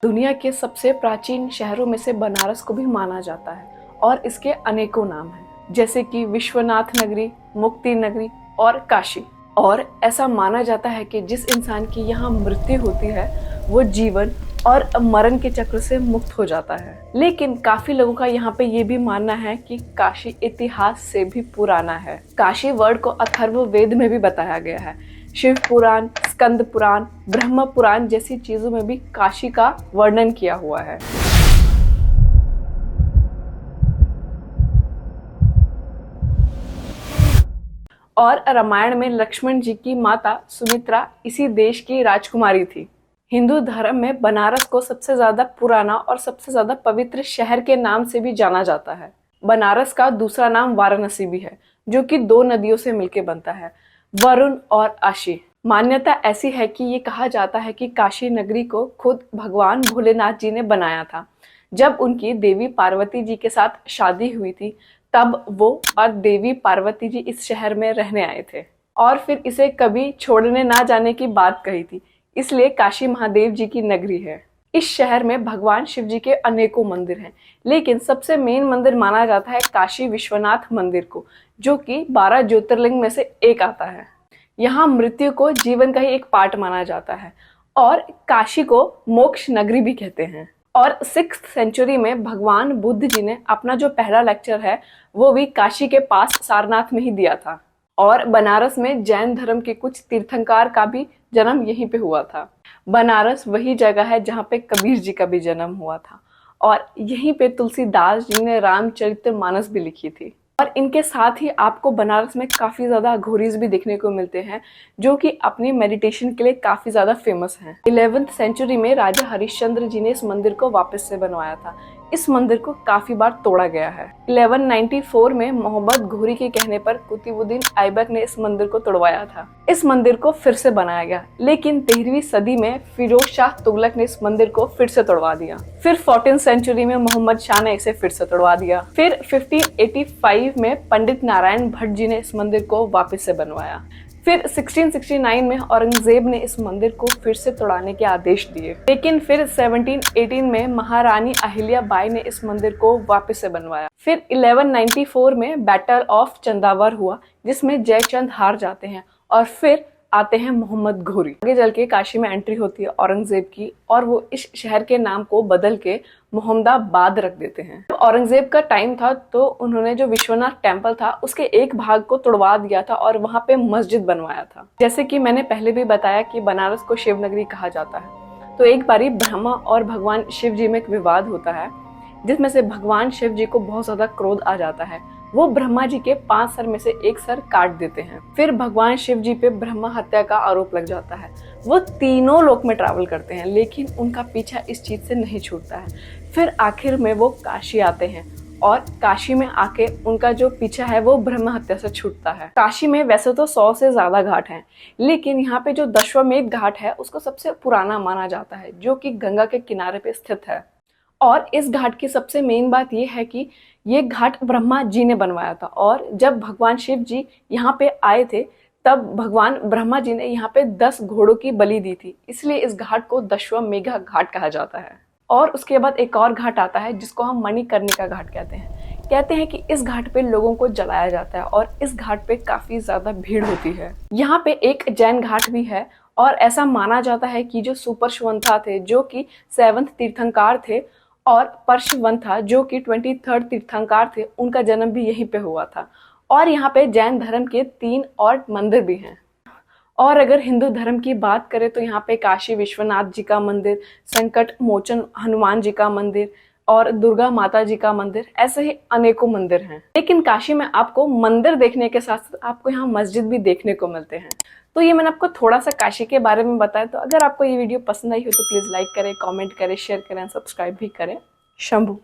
दुनिया के सबसे प्राचीन शहरों में से बनारस को भी माना जाता है और इसके अनेकों नाम हैं, जैसे कि विश्वनाथ नगरी, मुक्ति नगरी और काशी। और ऐसा माना जाता है कि जिस इंसान की यहाँ मृत्यु होती है वो जीवन और मरण के चक्र से मुक्त हो जाता है। लेकिन काफी लोगों का यहाँ पे ये भी मानना है कि काशी इतिहास से भी पुराना है। काशी वर्ड को अथर्ववेद में भी बताया गया है। शिव पुराण, स्कंद पुराण, ब्रह्म पुराण जैसी चीजों में भी काशी का वर्णन किया हुआ है। और रामायण में लक्ष्मण जी की माता सुमित्रा इसी देश की राजकुमारी थी। हिंदू धर्म में बनारस को सबसे ज्यादा पुराना और सबसे ज्यादा पवित्र शहर के नाम से भी जाना जाता है। बनारस का दूसरा नाम वाराणसी भी है, जो कि दो नदियों से मिलकर बनता है, वरुण और आशी। मान्यता ऐसी है कि ये कहा जाता है कि काशी नगरी को खुद भगवान भोलेनाथ जी ने बनाया था। जब उनकी देवी पार्वती जी के साथ शादी हुई थी तब वो और देवी पार्वती जी इस शहर में रहने आए थे और फिर इसे कभी छोड़ने ना जाने की बात कही थी, इसलिए काशी महादेव जी की नगरी है। इस शहर में भगवान शिव जी के अनेकों मंदिर हैं, लेकिन सबसे मेन मंदिर माना जाता है काशी विश्वनाथ मंदिर को, जो कि 12 ज्योतिर्लिंग में से एक आता है। यहाँ मृत्यु को जीवन का ही एक पार्ट माना जाता है और काशी को मोक्ष नगरी भी कहते हैं। और 6th सेंचुरी में भगवान बुद्ध जी ने अपना जो पहला लेक्चर है वो भी काशी के पास सारनाथ में ही दिया था। और बनारस में जैन धर्म के कुछ तीर्थंकर का भी जन्म यहीं पे हुआ था। बनारस वही जगह है जहाँ पे कबीर जी का भी जन्म हुआ था और यहीं पे तुलसीदास जी ने रामचरितमानस भी लिखी थी। और इनके साथ ही आपको बनारस में काफी ज्यादा घोरीज भी देखने को मिलते हैं, जो कि अपनी मेडिटेशन के लिए काफी ज्यादा फेमस हैं। 11th सेंचुरी में राजा हरिश्चंद्र जी ने इस मंदिर को वापस से बनवाया था। इस मंदिर को काफी बार तोड़ा गया है। 1194 में मोहम्मद घोरी के कहने पर कुतुबुद्दीन ऐबक ने इस मंदिर को तोड़वाया था। इस मंदिर को फिर से बनाया गया, लेकिन 13वीं सदी में फिरोज शाह तुगलक ने इस मंदिर को फिर से तोड़वा दिया। फिर 14th सेंचुरी में मोहम्मद शाह ने इसे फिर से तोड़वा दिया। फिर 1585 में पंडित नारायण भट्ट जी ने इस मंदिर को वापस से बनवाया। फिर 1669 में औरंगजेब ने इस मंदिर को फिर से तोड़ाने के आदेश दिए, लेकिन फिर 1718 में महारानी अहिल्या बाई ने इस मंदिर को वापस से बनवाया। फिर 1194 में बैटल ऑफ चंदावर हुआ, जिसमें जयचंद हार जाते हैं और फिर आते हैं मोहम्मद घोरी। आगे चल के काशी में एंट्री होती है औरंगजेब की और वो इस शहर के नाम को बदल के मोहम्मदाबाद रख देते हैं। तो औरंगजेब का टाइम था तो उन्होंने जो विश्वनाथ टेम्पल था उसके एक भाग को तोड़वा दिया था और वहां पे मस्जिद बनवाया था। जैसे कि मैंने पहले भी बताया कि बनारस को शिव नगरी कहा जाता है, तो एक बारी ब्रह्मा और भगवान शिव जी में एक विवाद होता है, जिसमें से भगवान शिव जी को बहुत ज्यादा क्रोध आ जाता है। वो ब्रह्मा जी के 5 सर में से एक सर काट देते हैं। फिर भगवान शिव जी पे ब्रह्मा हत्या का आरोप लग जाता है। वो तीनों लोक में ट्रैवल करते हैं, लेकिन उनका पीछा इस चीज से नहीं छूटता है। फिर आखिर में वो काशी आते हैं और काशी में आके उनका जो पीछा है वो ब्रह्म हत्या से छूटता है। काशी में वैसे तो 100 से ज्यादा घाट हैं, लेकिन यहाँ पे जो दशाश्वमेध घाट है उसको सबसे पुराना माना जाता है, जो कि गंगा के किनारे पे स्थित है। और इस घाट की सबसे मेन बात यह है कि ये घाट ब्रह्मा जी ने बनवाया था और जब भगवान शिव जी यहाँ पे आए थे तब भगवान ब्रह्मा जी ने यहाँ पे 10 घोड़ों की बलि दी थी, इसलिए इस घाट को दशाश्वमेध घाट कहा जाता है। और उसके बाद एक और घाट आता है जिसको हम मणिकर्णिका घाट कहते हैं कि इस घाट पे लोगों को जलाया जाता है और इस घाट पे काफी ज्यादा भीड़ होती है। यहाँ पे एक जैन घाट भी है और ऐसा माना जाता है कि जो सुपर्शवंथा थे, जो कि 7th तीर्थंकर थे, और पर्शवंथा जो कि 23rd तीर्थंकर थे, उनका जन्म भी यहीं पे हुआ था। और यहाँ पे जैन धर्म के 3 और मंदिर भी हैं। और अगर हिंदू धर्म की बात करें तो यहाँ पे काशी विश्वनाथ जी का मंदिर, संकट मोचन हनुमान जी का मंदिर और दुर्गा माता जी का मंदिर, ऐसे ही अनेकों मंदिर हैं। लेकिन काशी में आपको मंदिर देखने के साथ साथ आपको यहाँ मस्जिद भी देखने को मिलते हैं। तो ये मैंने आपको थोड़ा सा काशी के बारे में बताया। तो अगर आपको ये वीडियो पसंद आई हो तो प्लीज लाइक करें, कमेंट करें, शेयर करें, सब्सक्राइब भी करें। शंभू।